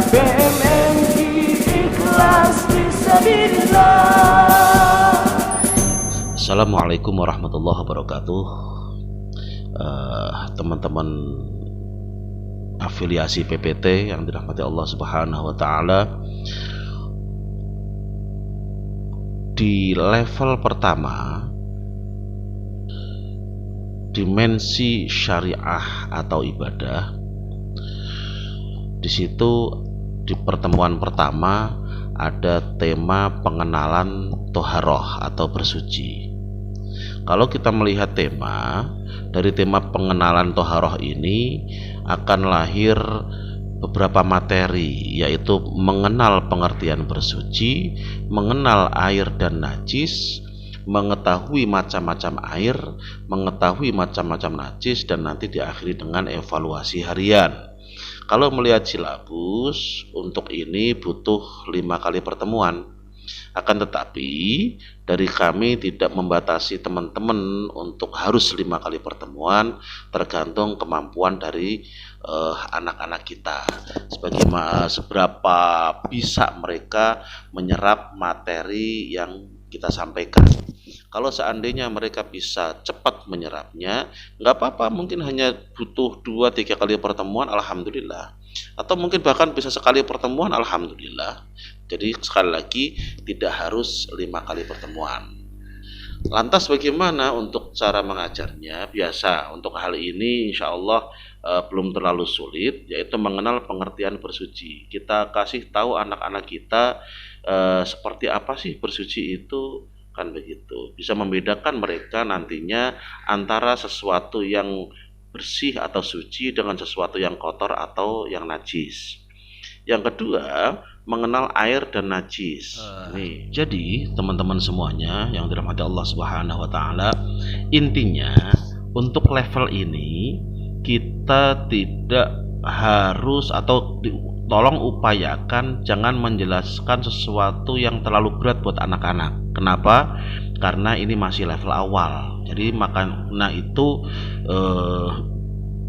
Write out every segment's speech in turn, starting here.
BMMI ikhlas fisabilillah. Assalamualaikum warahmatullahi wabarakatuh. Teman-teman afiliasi PPT yang dirahmati Allah Subhanahu wa taala, di level pertama dimensi syariah atau ibadah, di situ di pertemuan pertama ada tema pengenalan toharoh atau bersuci. Kalau kita melihat tema dari tema pengenalan toharoh ini akan lahir beberapa materi, yaitu mengenal pengertian bersuci, mengenal air dan najis, mengetahui macam-macam air, mengetahui macam-macam najis, dan nanti diakhiri dengan evaluasi harian. Kalau melihat silabus untuk ini butuh 5 kali pertemuan. Akan tetapi dari kami tidak membatasi teman-teman untuk harus 5 kali pertemuan, tergantung kemampuan dari anak-anak kita, seberapa bisa mereka menyerap materi yang kita sampaikan. Kalau seandainya mereka bisa cepat menyerapnya, nggak apa-apa, mungkin hanya butuh 2-3 kali pertemuan, alhamdulillah. Atau mungkin bahkan bisa sekali pertemuan, alhamdulillah. Jadi sekali lagi tidak harus 5 kali pertemuan. Lantas bagaimana untuk cara mengajarnya? Biasa untuk hal ini insya Allah belum terlalu sulit, yaitu mengenal pengertian bersuci. Kita kasih tahu anak-anak kita seperti apa sih bersuci itu, kan begitu. Bisa membedakan mereka nantinya antara sesuatu yang bersih atau suci dengan sesuatu yang kotor atau yang najis. Yang kedua, mengenal air dan najis. Jadi teman-teman semuanya yang dirahmati Allah Subhanahu wa taala, intinya untuk level ini kita tidak harus atau tolong upayakan jangan menjelaskan sesuatu yang terlalu berat buat anak-anak. Kenapa? Karena ini masih level awal. Jadi makanya itu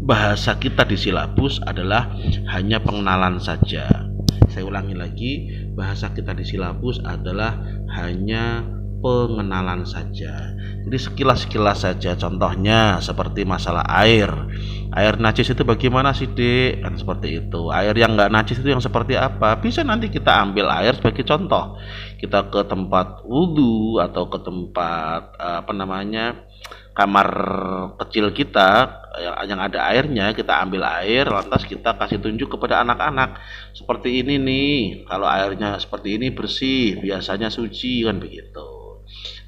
bahasa kita di silabus adalah hanya pengenalan saja. Saya ulangi lagi, bahasa kita di silabus adalah hanya pengenalan saja. Jadi sekilas-sekilas saja. Contohnya seperti masalah air. Air najis itu bagaimana sih, Dek? Kan seperti itu. Air yang nggak najis itu yang seperti apa? Bisa nanti kita ambil air sebagai contoh. Kita ke tempat wudhu atau ke tempat kamar kecil kita yang ada airnya, kita ambil air, lantas kita kasih tunjuk kepada anak-anak, seperti ini nih, kalau airnya seperti ini bersih, biasanya suci, kan begitu.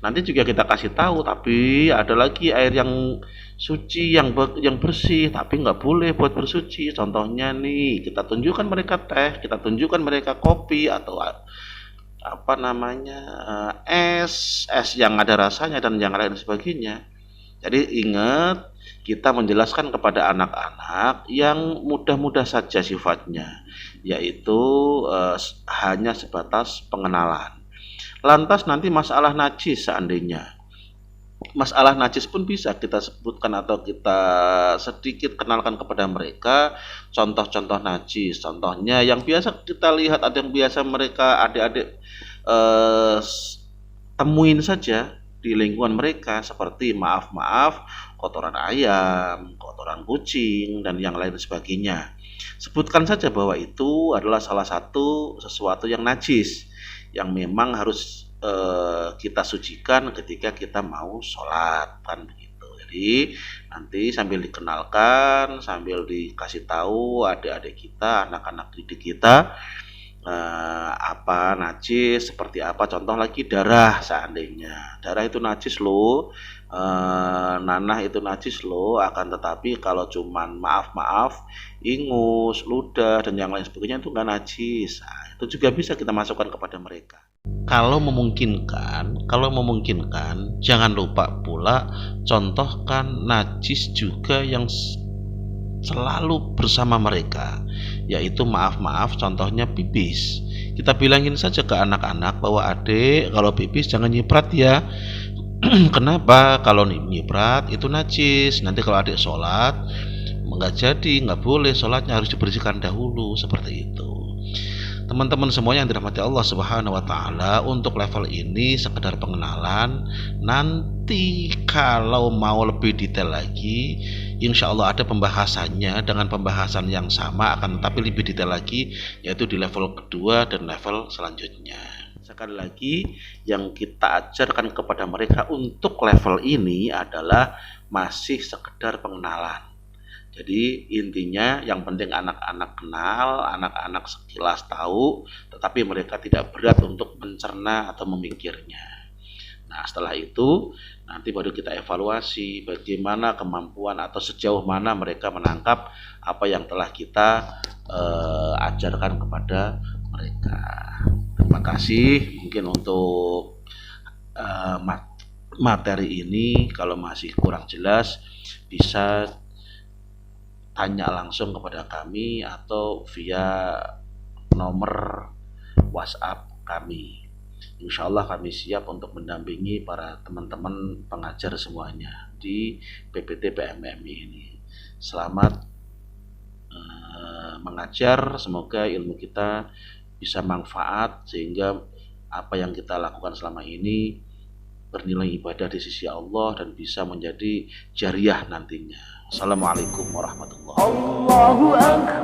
Nanti juga kita kasih tahu, tapi ada lagi air yang suci, yang bersih, tapi nggak boleh buat bersuci. Contohnya nih, kita tunjukkan mereka teh, kita tunjukkan mereka kopi, atau es yang ada rasanya dan yang lain sebagainya. Jadi ingat, kita menjelaskan kepada anak-anak yang mudah-mudah saja sifatnya, yaitu hanya sebatas pengenalan. Lantas nanti masalah najis, seandainya masalah najis pun bisa kita sebutkan atau kita sedikit kenalkan kepada mereka contoh-contoh najis. Contohnya yang biasa kita lihat, ada yang biasa mereka adik-adik temuin saja di lingkungan mereka, seperti maaf kotoran ayam, kotoran kucing, dan yang lain sebagainya. Sebutkan saja bahwa itu adalah salah satu sesuatu yang najis yang memang harus kita sucikan ketika kita mau sholat, kan begitu. Jadi nanti sambil dikenalkan, sambil dikasih tahu adik-adik kita, anak-anak didik kita, apa najis, seperti apa. Contoh lagi darah, seandainya darah itu najis loh, nanah itu najis loh, akan tetapi kalau cuman maaf ingus, ludah, dan yang lain sebagainya itu nggak najis. Nah, itu juga bisa kita masukkan kepada mereka. Kalau memungkinkan, jangan lupa pula contohkan najis juga yang selalu bersama mereka, yaitu maaf contohnya pipis. Kita bilangin saja ke anak-anak bahwa adik, kalau pipis jangan nyiprat ya. Kenapa? Kalau nyiprat itu najis. Nanti kalau adik sholat nggak jadi, nggak boleh, sholatnya harus dibersihkan dahulu, seperti itu. Teman-teman semuanya yang dirahmati Allah Subhanahu wa taala, untuk level ini sekedar pengenalan. Nanti kalau mau lebih detail lagi, insya Allah ada pembahasannya dengan pembahasan yang sama, akan tetapi lebih detail lagi, yaitu di level kedua dan level selanjutnya. Sekali lagi, yang kita ajarkan kepada mereka untuk level ini adalah masih sekedar pengenalan. Jadi intinya yang penting anak-anak kenal, anak-anak sekilas tahu, tetapi mereka tidak berat untuk mencerna atau memikirnya. Nah, setelah itu nanti baru kita evaluasi bagaimana kemampuan atau sejauh mana mereka menangkap apa yang telah kita ajarkan kepada mereka. Terima kasih. Mungkin untuk materi ini kalau masih kurang jelas bisa tanya langsung kepada kami atau via nomor WhatsApp kami. Insya Allah kami siap untuk mendampingi para teman-teman pengajar semuanya di PPT PMMI ini. Selamat mengajar, semoga ilmu kita bisa manfaat sehingga apa yang kita lakukan selama ini bernilai ibadah di sisi Allah dan bisa menjadi jariah nantinya. Assalamualaikum warahmatullahi wabarakatuh. Allahu Akbar.